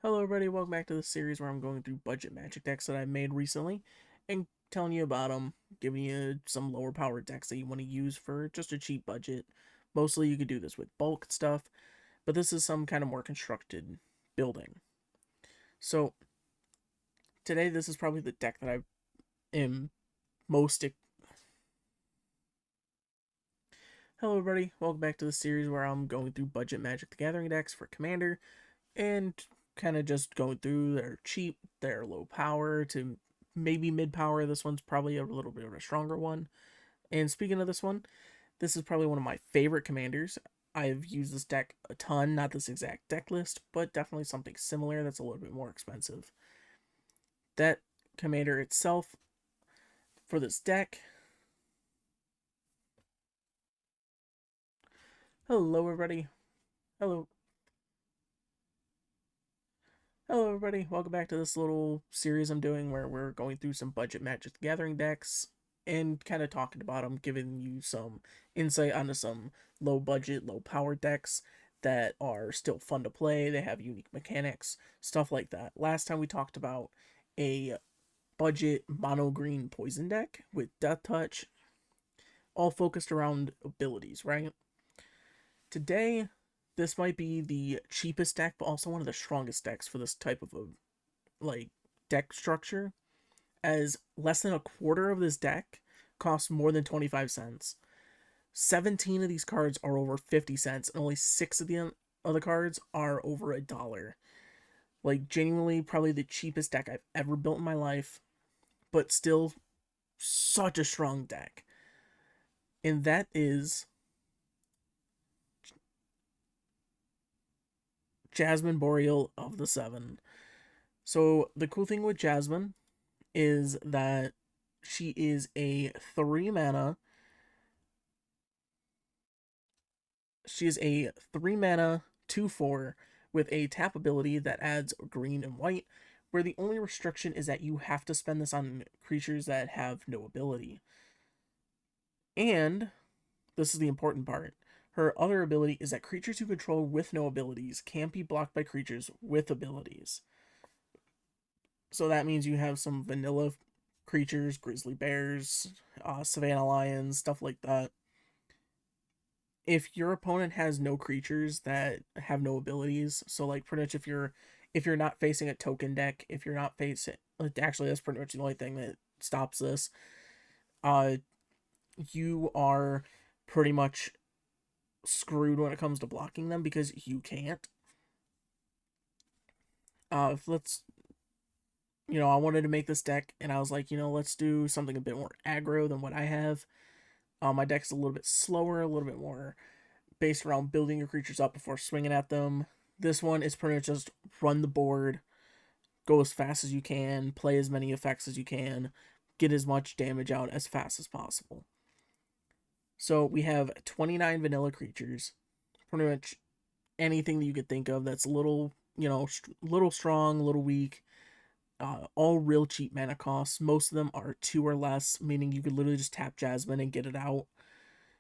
Hello everybody, welcome back to the series where I'm going through budget magic decks that I made recently and telling you about them, giving you some lower powered decks that you want to use for just a cheap budget. Mostly you could do this with bulk stuff, but this is some kind of more constructed building. So today this is probably the deck that I am most... Hello everybody, welcome back to the series where I'm going through budget Magic the Gathering decks for Commander and kind of just going through their cheap, their low power to maybe mid power. This one's probably a little bit of a stronger one. And speaking of this one, this is probably one of my favorite commanders. I've used this deck a ton, not this exact deck list, but definitely something similar that's a little bit more expensive. That commander itself for this deck. Hello, everybody. Hello. Hello, everybody. Welcome back to this little series I'm doing where we're going through some budget Magic the Gathering decks and kind of talking about them, giving you some insight onto some low budget, low power decks that are still fun to play. They have unique mechanics, stuff like that. Last time we talked about a budget mono green poison deck with Death Touch, all focused around abilities, right? Today, this might be the cheapest deck, but also one of the strongest decks for this type of a like deck structure, as less than a quarter of this deck costs more than 25 cents. 17 of these cards are over 50 cents, and only 6 of the other cards are over $1. Like, genuinely, probably the cheapest deck I've ever built in my life, but still such a strong deck. And that is Jasmine Boreal of the Seven. So, the cool thing with Jasmine is that she is a 3 mana. She is a 3 mana 2/4 with a tap ability that adds green and white, where the only restriction is that you have to spend this on creatures that have no ability. And this is the important part. Her other ability is that creatures you control with no abilities can't be blocked by creatures with abilities. So that means you have some vanilla creatures, grizzly bears, savanna lions, stuff like that. If your opponent has no creatures that have no abilities, so like pretty much if you're not facing a token deck, if you're not facing, actually that's pretty much the only thing that stops this. Uh, you are pretty much screwed when it comes to blocking them because you can't. Let's I wanted to make this deck, and I was like, let's do something a bit more aggro than what I have. My deck's a little bit slower, a little bit more based around building your creatures up before swinging at them. This one is pretty much just run the board, go as fast as you can, play as many effects as you can, get as much damage out as fast as possible. So we have 29 vanilla creatures, pretty much anything that you could think of that's a little, little strong, a little weak. All real cheap mana costs. Most of them are 2 or less, meaning you could literally just tap Jasmine and get it out.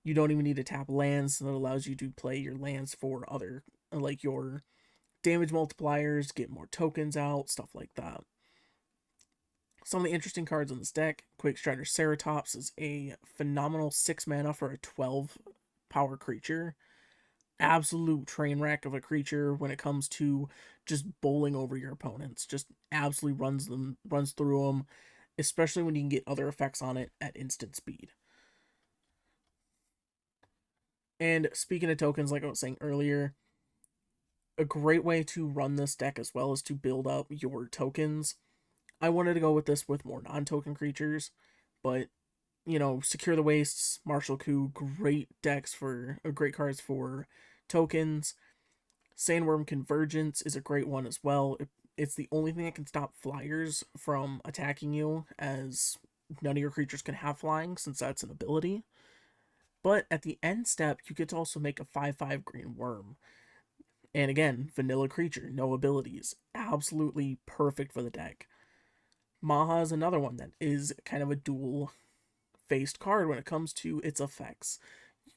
You don't even need to tap lands, so that allows you to play your lands for other, like your damage multipliers, get more tokens out, stuff like that. Some of the interesting cards on this deck: Quake Strider Ceratops is a phenomenal 6 mana for a 12 power creature. Absolute train wreck of a creature when it comes to just bowling over your opponents. Just absolutely runs through them, especially when you can get other effects on it at instant speed. And speaking of tokens, like I was saying earlier, a great way to run this deck as well is to build up your tokens. I wanted to go with this with more non-token creatures, but Secure the Wastes, Martial Coup, great decks for great cards for tokens. Sandworm Convergence is a great one as well. It's the only thing that can stop flyers from attacking you, as none of your creatures can have flying since that's an ability. But at the end step, you get to also make a 5/5 green worm. And again, vanilla creature, no abilities. Absolutely perfect for the deck. Maha is another one that is kind of a dual faced card when it comes to its effects.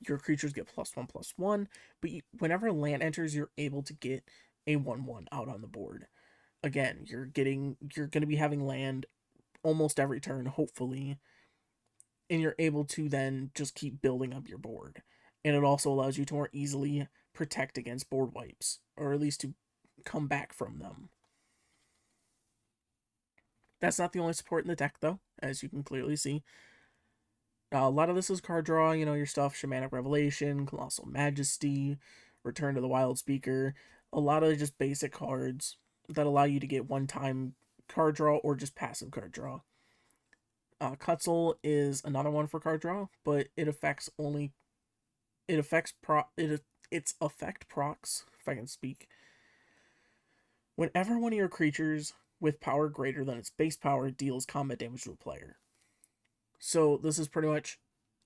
Your creatures get +1/+1, but whenever land enters, you're able to get a 1/1 out on the board. again, you're going to be having land almost every turn, hopefully, and you're able to then just keep building up your board. And it also allows you to more easily protect against board wipes, or at least to come back from them. That's not the only support in the deck, though, as you can clearly see. A lot of this is card draw, your stuff, Shamanic Revelation, Colossal Majesty, Return to the Wild Speaker. A lot of just basic cards that allow you to get one-time card draw or just passive card draw. Cutzel is another one for card draw, but it affects only its effect procs, if I can speak. Whenever one of your creatures with power greater than its base power deals combat damage to a player. So this is pretty much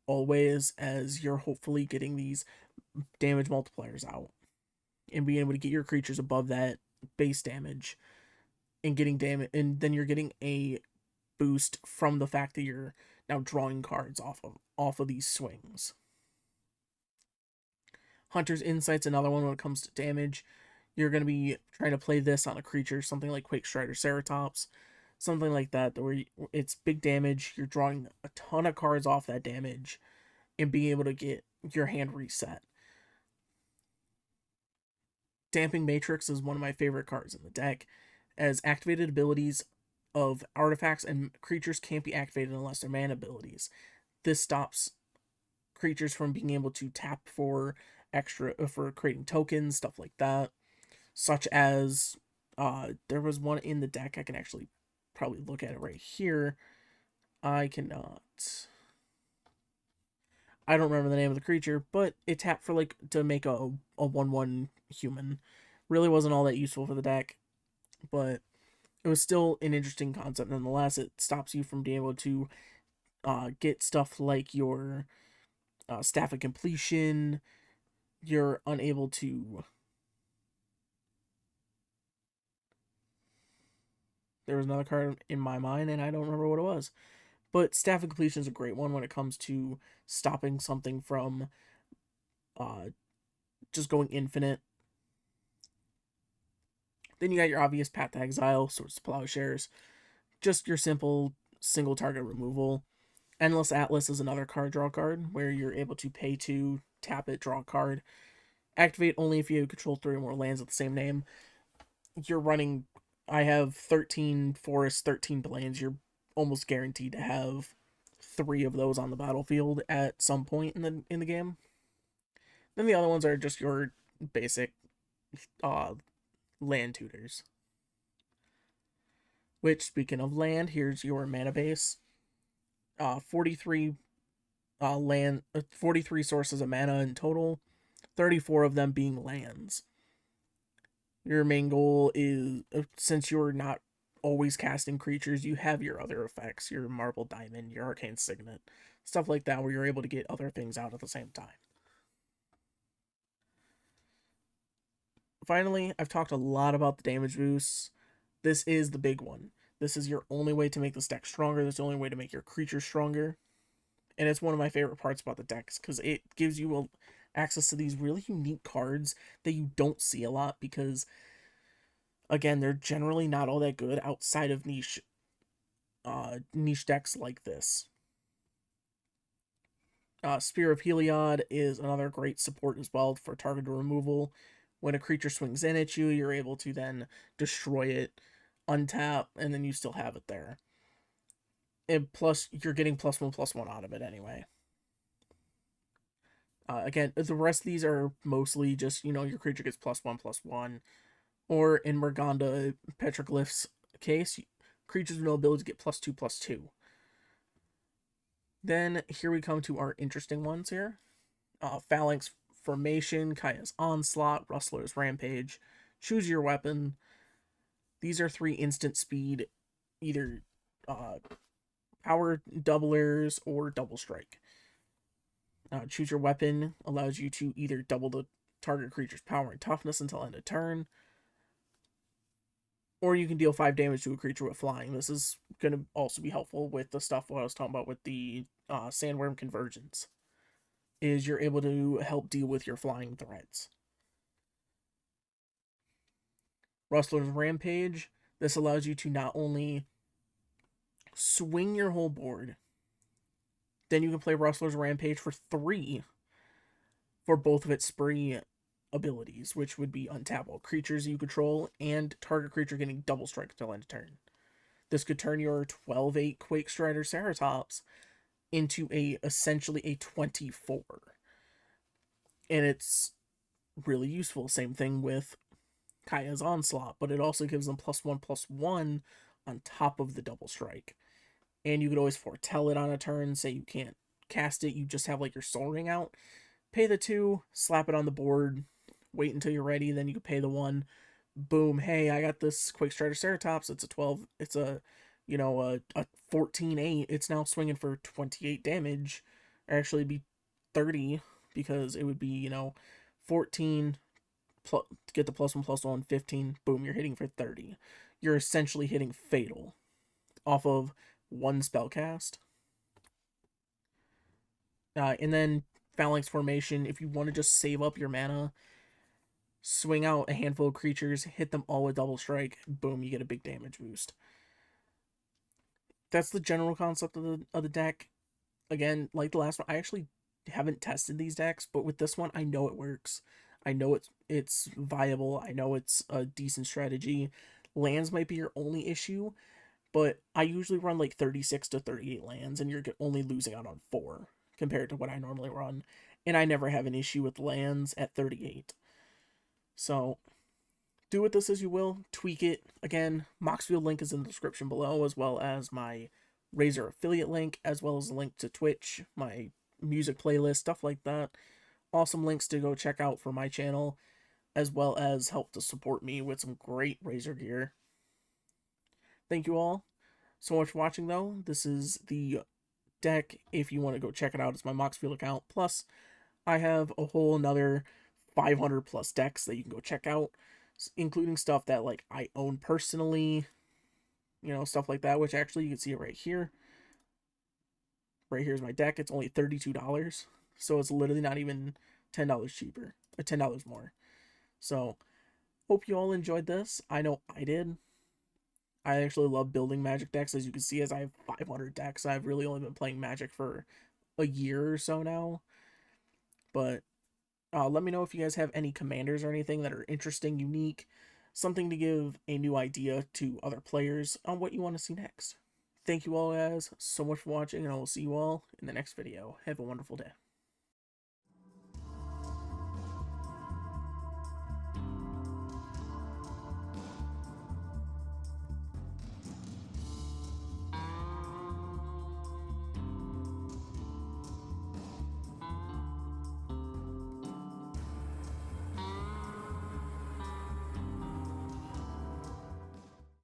always as you're hopefully getting these damage multipliers out and being able to get your creatures above that base damage and getting damage, and then you're getting a boost from the fact that you're now drawing cards off of these swings. Hunter's Insight's another one when it comes to damage. You're going to be trying to play this on a creature, something like Quake Strider Ceratops, something like that, where it's big damage, you're drawing a ton of cards off that damage, and being able to get your hand reset. Damping Matrix is one of my favorite cards in the deck, as activated abilities of artifacts and creatures can't be activated unless they're mana abilities. This stops creatures from being able to tap for creating tokens, stuff like that. Such as there was one in the deck. I can actually probably look at it right here. I cannot. I don't remember the name of the creature, but it tapped for to make a 1/1 human. Really wasn't all that useful for the deck, but it was still an interesting concept nonetheless. It stops you from being able to get stuff like your Staff of Completion. You're unable to. There was another card in my mind, and I don't remember what it was. But Staff of Completion is a great one when it comes to stopping something from just going infinite. Then you got your obvious Path to Exile, Swords to Plowshares, just your simple single target removal. Endless Atlas is another card draw card where you're able to pay to tap it, draw a card. Activate only if you control 3 or more lands with the same name. You're running. I have 13 forests, 13 plains. You're almost guaranteed to have 3 of those on the battlefield at some point in the game. Then the other ones are just your basic land tutors. Which, speaking of land, here's your mana base. 43 43 sources of mana in total, 34 of them being lands. Your main goal is, since you're not always casting creatures, you have your other effects, your Marble Diamond, your Arcane Signet, stuff like that, where you're able to get other things out at the same time. Finally, I've talked a lot about the damage boosts. This is the big one. This is your only way to make this deck stronger. This is the only way to make your creatures stronger. And it's one of my favorite parts about the decks, because it gives you access to these really unique cards that you don't see a lot, because again, they're generally not all that good outside of niche decks like this. Spear of Heliod is another great support as well for target removal. When a creature swings in at you, you're able to then destroy it, untap, and then you still have it there. And plus, you're getting +1/+1 out of it anyway. Again, the rest of these are mostly just, your creature gets +1/+1. Or in Morganda Petroglyph's case, creatures with no ability get +2/+2. Then here we come to our interesting ones here. Phalanx Formation, Kaya's Onslaught, Rustler's Rampage, Choose Your Weapon. These are 3 instant speed, either power doublers or double strike. Choose Your Weapon allows you to either double the target creature's power and toughness until end of turn, or you can deal 5 damage to a creature with flying. This is going to also be helpful with the stuff what I was talking about with the Sandworm Convergence, is you're able to help deal with your flying threats. Rustler's Rampage This allows you to not only swing your whole board, then you can play Rustler's Rampage for 3 for both of its spree abilities, which would be untapable creatures you control and target creature getting double strike until end of turn. This could turn your 12/8 Quake Strider Ceratops into essentially a 24. And it's really useful. Same thing with Kaya's Onslaught, but it also gives them +1/+1 on top of the double strike. And you could always foretell it on a turn. Say you can't cast it, you just have like your Soul Ring out. Pay the 2, slap it on the board, wait until you're ready, then you can pay the 1. Boom, hey, I got this Quake Strider Ceratops. It's a 12, it's a 14/8. It's now swinging for 28 damage. Or actually be 30, because it would be, 14 plus, get the +1/+1, 15. Boom, you're hitting for 30. You're essentially hitting Fatal off of 1 spell cast. And then Phalanx Formation, if you want to just save up your mana, swing out a handful of creatures, hit them all with double strike, boom, you get a big damage boost. That's the general concept of the deck. Again, like the last one, I actually haven't tested these decks, but with this one, I know it works. I know it's viable. I know it's a decent strategy. Lands might be your only issue, but I usually run like 36 to 38 lands, and you're only losing out on 4 compared to what I normally run. And I never have an issue with lands at 38. So do with this as you will. Tweak it. Again, Moxfield link is in the description below, as well as my Razer affiliate link, as well as a link to Twitch, my music playlist, stuff like that. Awesome links to go check out for my channel, as well as help to support me with some great Razer gear. Thank you all so much for watching, though. This is the deck. If you want to go check it out, it's my Moxfield account. Plus, I have a whole another 500 plus decks that you can go check out, including stuff that like I own personally, stuff like that, which actually you can see it right here. Right here's my deck. It's only $32. So it's literally not even $10 cheaper, or $10 more. So hope you all enjoyed this. I know I did. I actually love building Magic decks. As you can see, as I have 500 decks, I've really only been playing Magic for a year or so now. But let me know if you guys have any commanders or anything that are interesting, unique, something to give a new idea to other players on what you want to see next. Thank you all guys so much for watching, and I will see you all in the next video. Have a wonderful day.